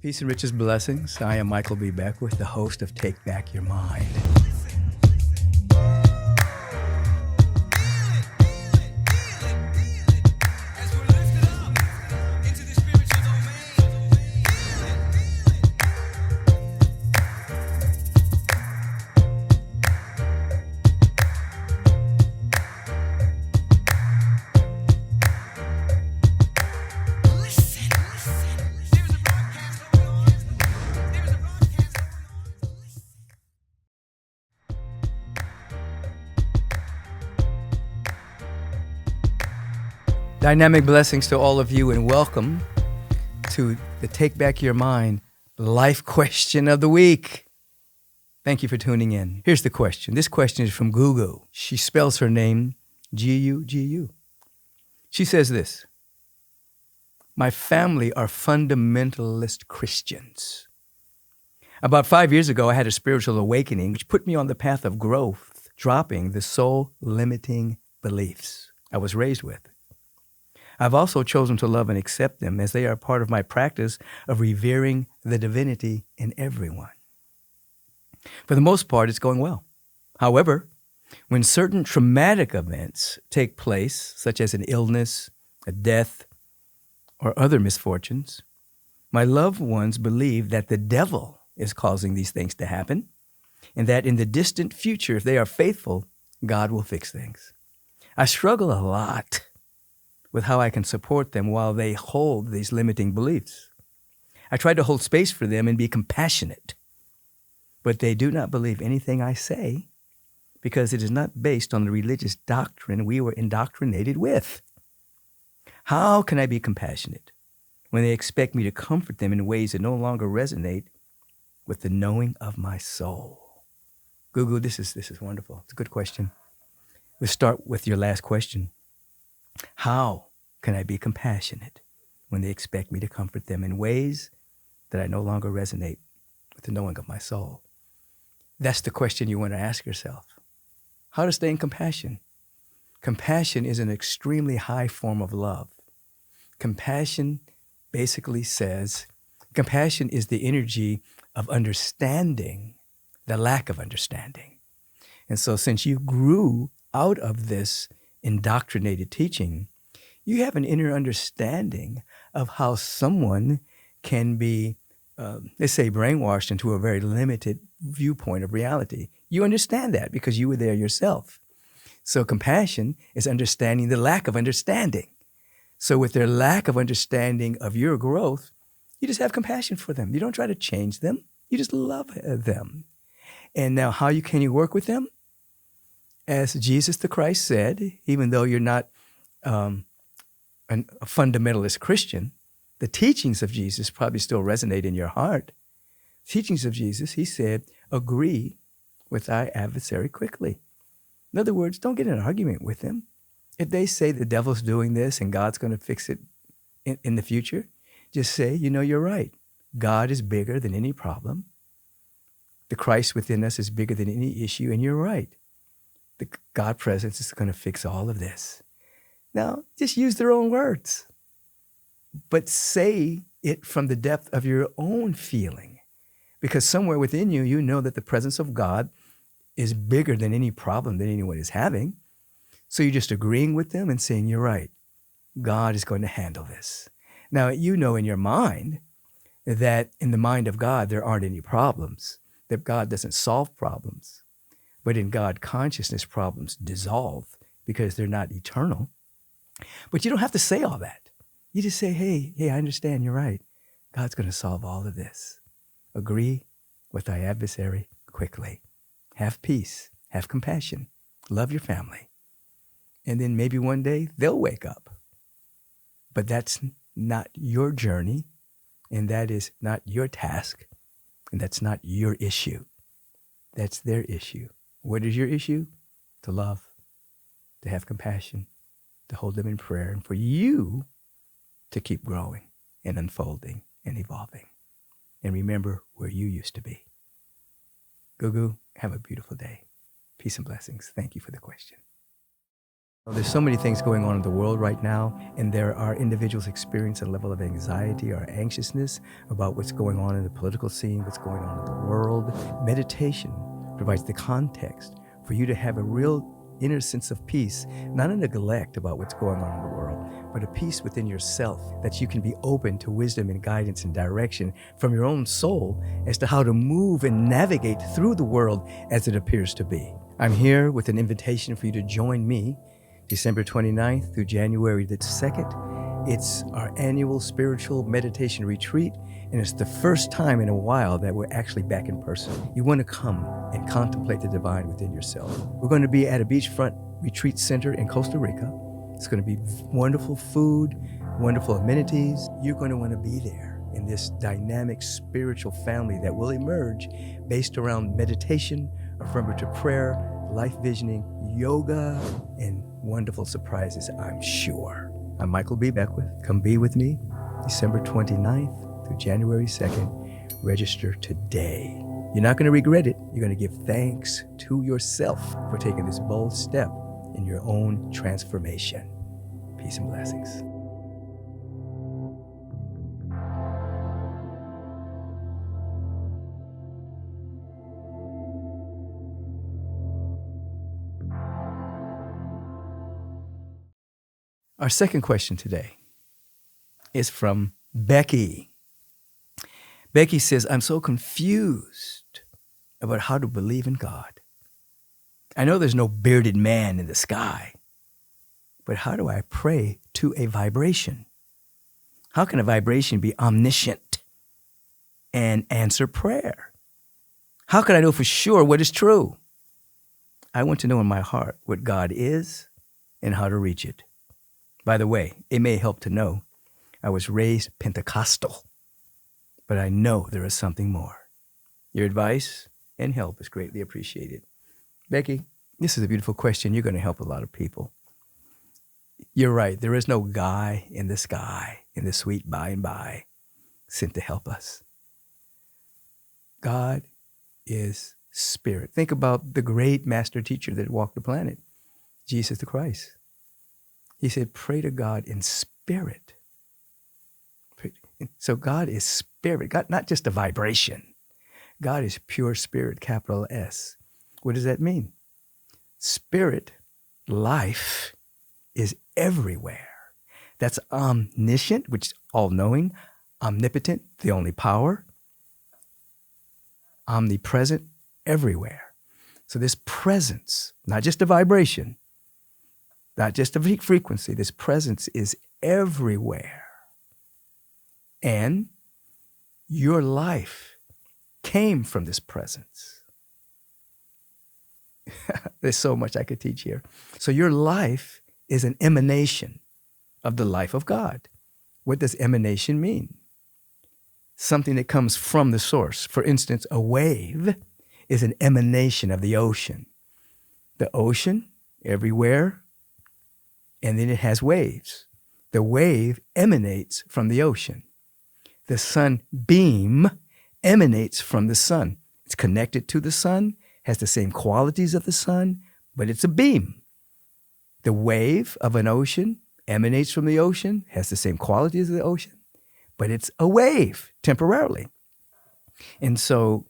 Peace and riches blessings. I am Michael B. Beckwith, the host of Take Back Your Mind. Dynamic blessings to all of you, and welcome to the Take Back Your Mind Life Question of the Week. Thank you for tuning in. Here's the question. This question is from Gugu. She spells her name Gugu. She says this: my family are fundamentalist Christians. About 5 years ago, I had a spiritual awakening which put me on the path of growth, dropping the soul-limiting beliefs I was raised with. I've also chosen to love and accept them as they are part of my practice of revering the divinity in everyone. For the most part, it's going well. However, when certain traumatic events take place, such as an illness, a death, or other misfortunes, my loved ones believe that the devil is causing these things to happen, and that in the distant future, if they are faithful, God will fix things. I struggle a lot with how I can support them while they hold these limiting beliefs. I try to hold space for them and be compassionate, but they do not believe anything I say because it is not based on the religious doctrine we were indoctrinated with. How can I be compassionate when they expect me to comfort them in ways that no longer resonate with the knowing of my soul? Gugu, this is wonderful. It's a good question. Let's start with your last question. How can I be compassionate when they expect me to comfort them in ways that I no longer resonate with the knowing of my soul? That's the question you want to ask yourself. How to stay in compassion. Compassion is an extremely high form of love. Compassion basically says, compassion is the energy of understanding the lack of understanding. And so since you grew out of this indoctrinated teaching, you have an inner understanding of how someone can be, let's say, brainwashed into a very limited viewpoint of reality. You understand that because you were there yourself. So compassion is understanding the lack of understanding. So with their lack of understanding of your growth, you just have compassion for them. You don't try to change them. You just love them. And now how can you work with them? As Jesus the Christ said, even though you're not a fundamentalist Christian, the teachings of Jesus probably still resonate in your heart. Teachings of Jesus, he said, agree with thy adversary quickly. In other words, don't get in an argument with them. If they say the devil's doing this and God's going to fix it in the future, just say, you're right. God is bigger than any problem. The Christ within us is bigger than any issue, and you're right. The God presence is going to fix all of this. Now, just use their own words, but say it from the depth of your own feeling, because somewhere within you, you know that the presence of God is bigger than any problem that anyone is having. So you're just agreeing with them and saying, you're right. God is going to handle this. Now, you know in your mind that in the mind of God, there aren't any problems, that God doesn't solve problems. But in God, consciousness problems dissolve because they're not eternal. But you don't have to say all that. You just say, hey, I understand, you're right. God's going to solve all of this. Agree with thy adversary quickly. Have peace. Have compassion. Love your family. And then maybe one day they'll wake up. But that's not your journey, and that is not your task, and that's not your issue. That's their issue. What is your issue? To love, to have compassion, to hold them in prayer, and for you to keep growing and unfolding and evolving. And remember where you used to be. Gugu, have a beautiful day. Peace and blessings. Thank you for the question. There's so many things going on in the world right now, and there are individuals experiencing a level of anxiety or anxiousness about what's going on in the political scene, what's going on in the world. Meditation provides the context for you to have a real inner sense of peace, not a neglect about what's going on in the world, but a peace within yourself that you can be open to wisdom and guidance and direction from your own soul as to how to move and navigate through the world as it appears to be. I'm here with an invitation for you to join me December 29th through January the 2nd. It's our annual spiritual meditation retreat, and it's the first time in a while that we're actually back in person. You want to come and contemplate the divine within yourself. We're going to be at a beachfront retreat center in Costa Rica. It's going to be wonderful food, wonderful amenities. You're going to want to be there in this dynamic spiritual family that will emerge based around meditation, affirmative prayer, life visioning, yoga, and wonderful surprises, I'm sure. I'm Michael B. Beckwith. Come be with me December 29th through January 2nd. Register today. You're not going to regret it. You're going to give thanks to yourself for taking this bold step in your own transformation. Peace and blessings. Our second question today is from Becky. Becky says, I'm so confused about how to believe in God. I know there's no bearded man in the sky, but how do I pray to a vibration? How can a vibration be omniscient and answer prayer? How can I know for sure what is true? I want to know in my heart what God is and how to reach it. By the way, it may help to know I was raised Pentecostal, but I know there is something more. Your advice and help is greatly appreciated. Becky, this is a beautiful question. You're going to help a lot of people. You're right. There is no guy in the sky in the sweet by and by sent to help us. God is spirit. Think about the great master teacher that walked the planet, Jesus the Christ. He said, pray to God in spirit. So God is spirit, God, not just a vibration. God is pure spirit, capital S. What does that mean? Spirit, life, is everywhere. That's omniscient, which is all-knowing, omnipotent, the only power, omnipresent, everywhere. So this presence, not just a vibration, not just a frequency, this presence is everywhere. And your life came from this presence. There's so much I could teach here. So your life is an emanation of the life of God. What does emanation mean? Something that comes from the source. For instance, a wave is an emanation of the ocean. The ocean, everywhere, and then it has waves. The wave emanates from the ocean. The sun beam emanates from the sun. It's connected to the sun, has the same qualities of the sun, but it's a beam. The wave of an ocean emanates from the ocean, has the same qualities of the ocean, but it's a wave temporarily. And so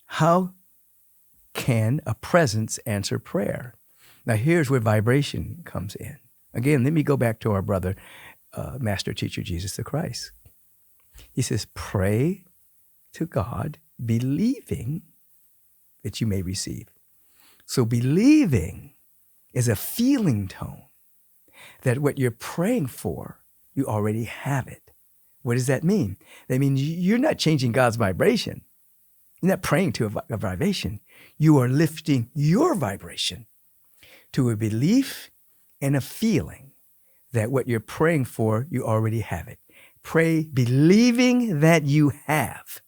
how can a presence answer prayer? Now, here's where vibration comes in. Again, let me go back to our brother, master teacher, Jesus the Christ. He says, pray to God, believing that you may receive. So believing is a feeling tone that what you're praying for, you already have it. What does that mean? That means you're not changing God's vibration. You're not praying to a vibration. You are lifting your vibration to a belief and a feeling that what you're praying for, you already have it. Pray believing that you have,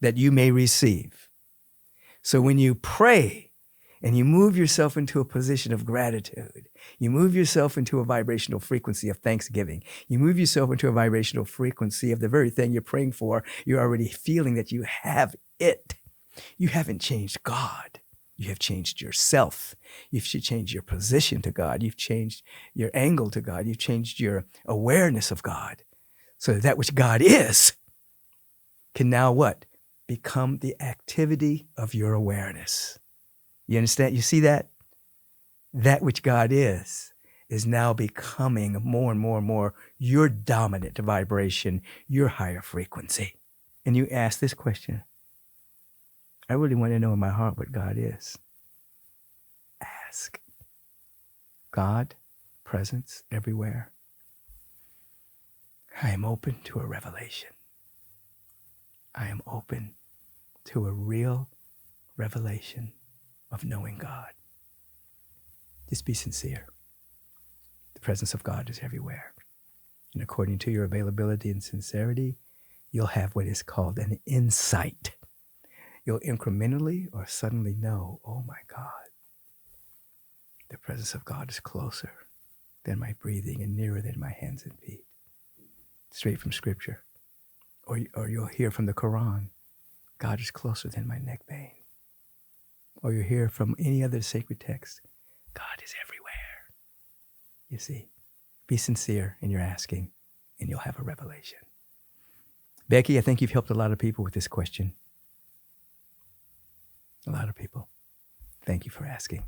that you may receive. So when you pray and you move yourself into a position of gratitude, you move yourself into a vibrational frequency of thanksgiving, you move yourself into a vibrational frequency of the very thing you're praying for, you're already feeling that you have it. You haven't changed God. You have changed yourself. You've changed your position to God. You've changed your angle to God. You've changed your awareness of God. So that which God is can now what? Become the activity of your awareness. You understand? You see that? That which God is now becoming more and more and more your dominant vibration, your higher frequency. And you ask this question, I really want to know in my heart what God is. Ask. God, presence everywhere. I am open to a revelation. I am open to a real revelation of knowing God. Just be sincere. The presence of God is everywhere. And according to your availability and sincerity, you'll have what is called an insight. You'll incrementally or suddenly know, oh my God, the presence of God is closer than my breathing and nearer than my hands and feet. Straight from Scripture. Or you'll hear from the Quran, God is closer than my neck vein. Or you'll hear from any other sacred text, God is everywhere. You see, be sincere in your asking and you'll have a revelation. Becky, I think you've helped a lot of people with this question. A lot of people. Thank you for asking.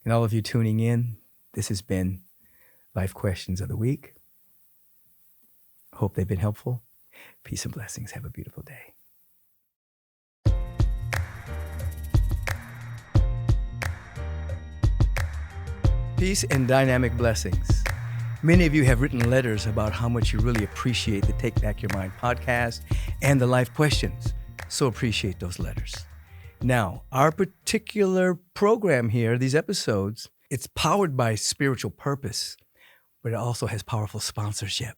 And all of you tuning in, this has been Life Questions of the Week. Hope they've been helpful. Peace and blessings. Have a beautiful day. Peace and dynamic blessings. Many of you have written letters about how much you really appreciate the Take Back Your Mind podcast and the Life Questions. So appreciate those letters. Now, our particular program here, these episodes, it's powered by spiritual purpose, but it also has powerful sponsorship.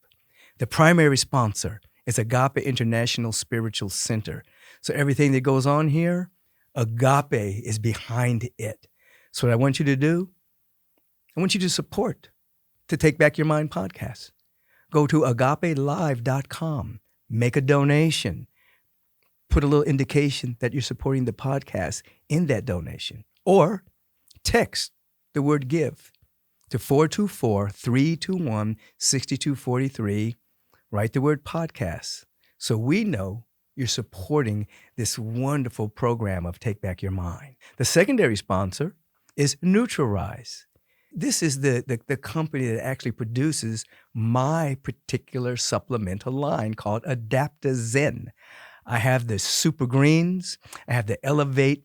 The primary sponsor is Agape International Spiritual Center. So everything that goes on here, Agape is behind it. So what I want you to do, I want you to support the Take Back Your Mind podcast. Go to agapelive.com, make a donation, put a little indication that you're supporting the podcast in that donation, or text the word give to 424-321-6243. Write the word podcast so we know you're supporting this wonderful program of Take Back Your Mind. The secondary sponsor is Neutralize. This is the company that actually produces my particular supplemental line called Adaptogen. I have the Super Greens, I have the Elevate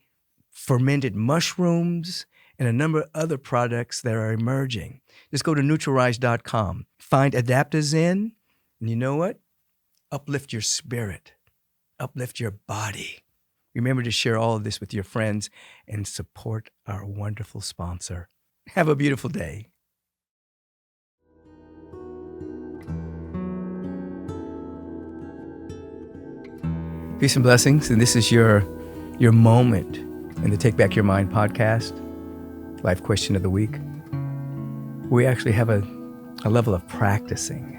fermented mushrooms, and a number of other products that are emerging. Just go to Neutralize.com, find Adaptogen, and you know what? Uplift your spirit, uplift your body. Remember to share all of this with your friends and support our wonderful sponsor. Have a beautiful day. Peace and blessings. And this is your moment in the Take Back Your Mind podcast, Life Question of the Week. We actually have a level of practicing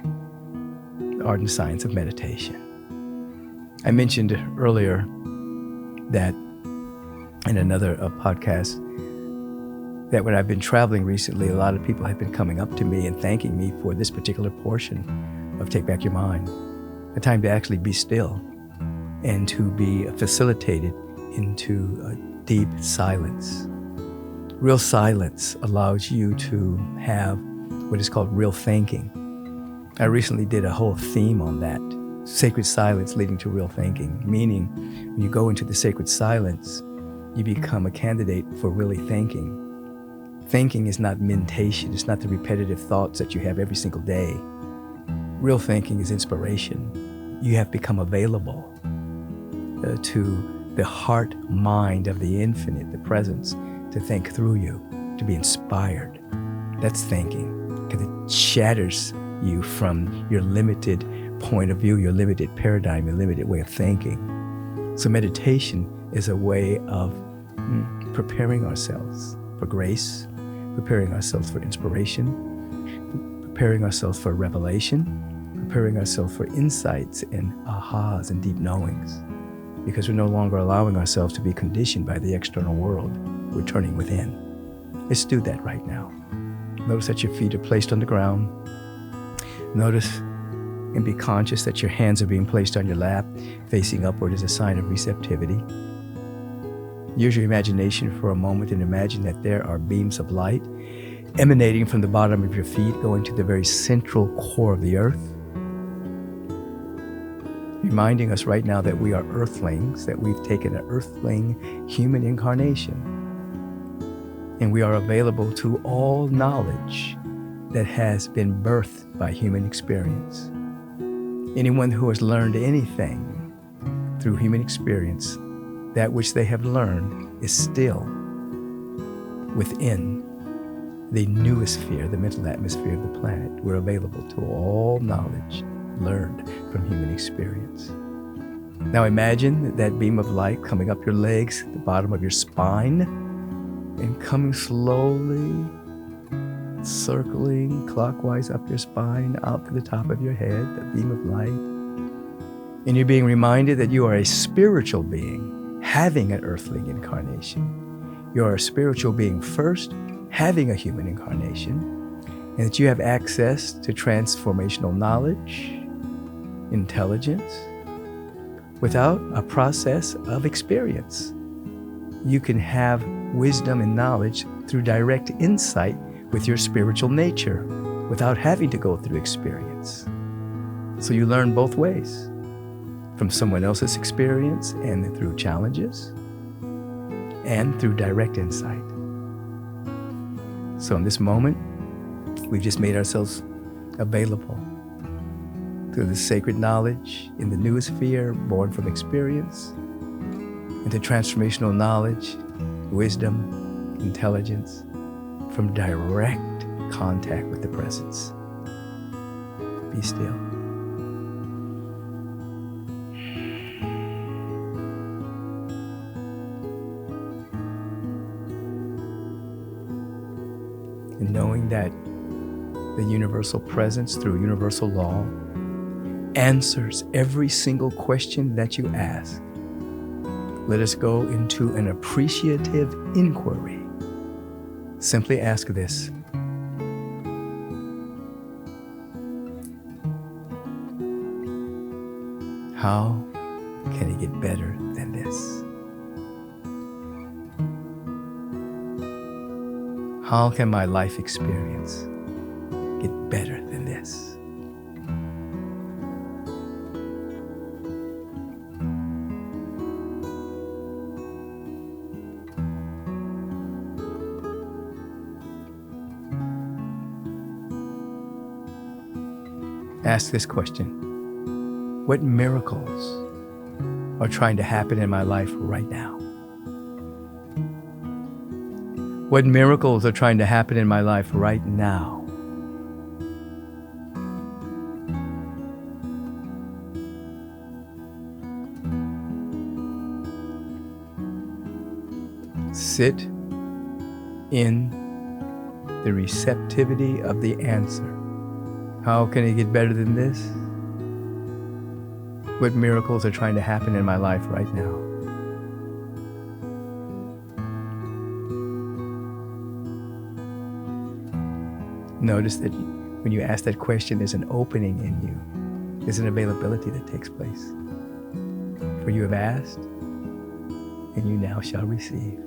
the art and science of meditation. I mentioned earlier that in another podcast that when I've been traveling recently, a lot of people have been coming up to me and thanking me for this particular portion of Take Back Your Mind, a time to actually be still and to be facilitated into a deep silence. Real silence allows you to have what is called real thinking. I recently did a whole theme on that, sacred silence leading to real thinking, meaning when you go into the sacred silence, you become a candidate for really thinking. Thinking is not mentation. It's not the repetitive thoughts that you have every single day. Real thinking is inspiration. You have become available to the heart mind of the infinite, the presence, to think through you, to be inspired. That's thinking, because it shatters you from your limited point of view, your limited paradigm, your limited way of thinking. So meditation is a way of preparing ourselves for grace, preparing ourselves for inspiration, preparing ourselves for revelation, preparing ourselves for insights and ahas and deep knowings. because we're no longer allowing ourselves to be conditioned by the external world. We're turning within. Let's do that right now. Notice that your feet are placed on the ground. Notice and be conscious that your hands are being placed on your lap, facing upward as a sign of receptivity. Use your imagination for a moment and imagine that there are beams of light emanating from the bottom of your feet, going to the very central core of the earth, reminding us right now that we are earthlings, that we've taken an earthling human incarnation, and we are available to all knowledge that has been birthed by human experience. Anyone who has learned anything through human experience, that which they have learned is still within the noosphere, the mental atmosphere of the planet. We're available to all knowledge learned from human experience. Now imagine that beam of light coming up your legs, the bottom of your spine, and coming slowly, circling clockwise up your spine, out to the top of your head, the beam of light. And you're being reminded that you are a spiritual being having an earthling incarnation. You are a spiritual being first, having a human incarnation, and that you have access to transformational knowledge, intelligence, without a process of experience. You can have wisdom and knowledge through direct insight with your spiritual nature without having to go through experience. So you learn both ways, from someone else's experience and through challenges, and through direct insight. So in this moment, we've just made ourselves available through the sacred knowledge in the noosphere born from experience, into transformational knowledge, wisdom, intelligence, from direct contact with the presence. Be still. And knowing that the universal presence through universal law answers every single question that you ask, let us go into an appreciative inquiry. Simply ask this: how can it get better than this? How can my life experience get better than this? Ask this question: what miracles are trying to happen in my life right now? What miracles are trying to happen in my life right now? Sit in the receptivity of the answer. How can it get better than this? What miracles are trying to happen in my life right now? Notice that when you ask that question, there's an opening in you. There's an availability that takes place. For you have asked, and you now shall receive.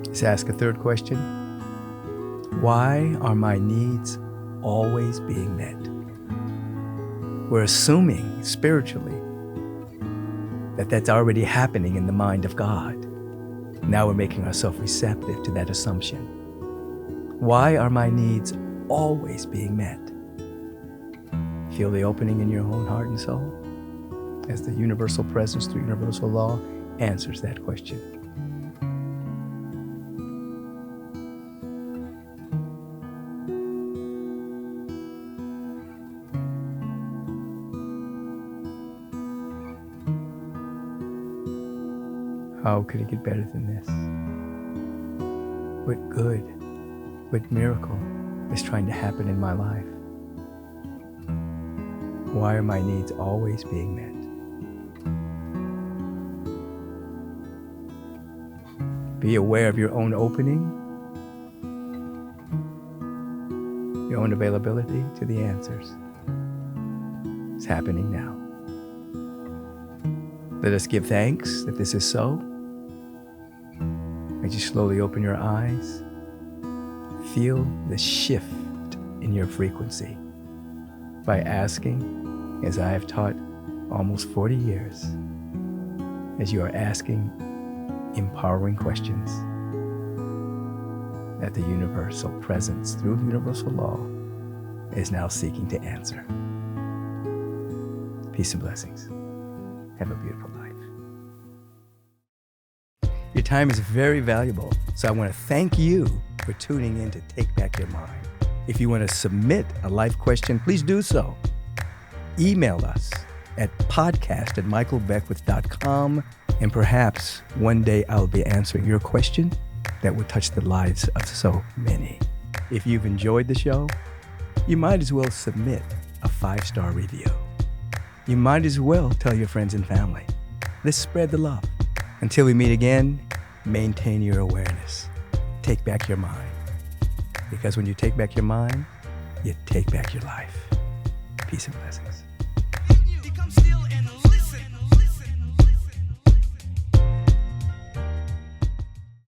Let's ask a third question. Why are my needs always being met? We're assuming spiritually that that's already happening in the mind of God. Now we're making ourselves receptive to that assumption. Why are my needs always being met? Feel the opening in your own heart and soul as the universal presence through universal law answers that question. How could it get better than this? What good, what miracle is trying to happen in my life? Why are my needs always being met? Be aware of your own opening, your own availability to the answers. It's happening now. Let us give thanks that this is so. As you slowly open your eyes, feel the shift in your frequency by asking, as I have taught almost 40 years, as you are asking empowering questions that the universal presence through universal law is now seeking to answer. Peace and blessings. Have a beautiful life. Your time is very valuable, so I want to thank you for tuning in to Take Back Your Mind. If you want to submit a life question, please do so. Email us at podcast@michaelbeckwith.com, and perhaps one day I'll be answering your question that will touch the lives of so many. If you've enjoyed the show, you might as well submit a 5-star review. You might as well tell your friends and family. Let's spread the love. Until we meet again, maintain your awareness. Take back your mind. Because when you take back your mind, you take back your life. Peace and blessings.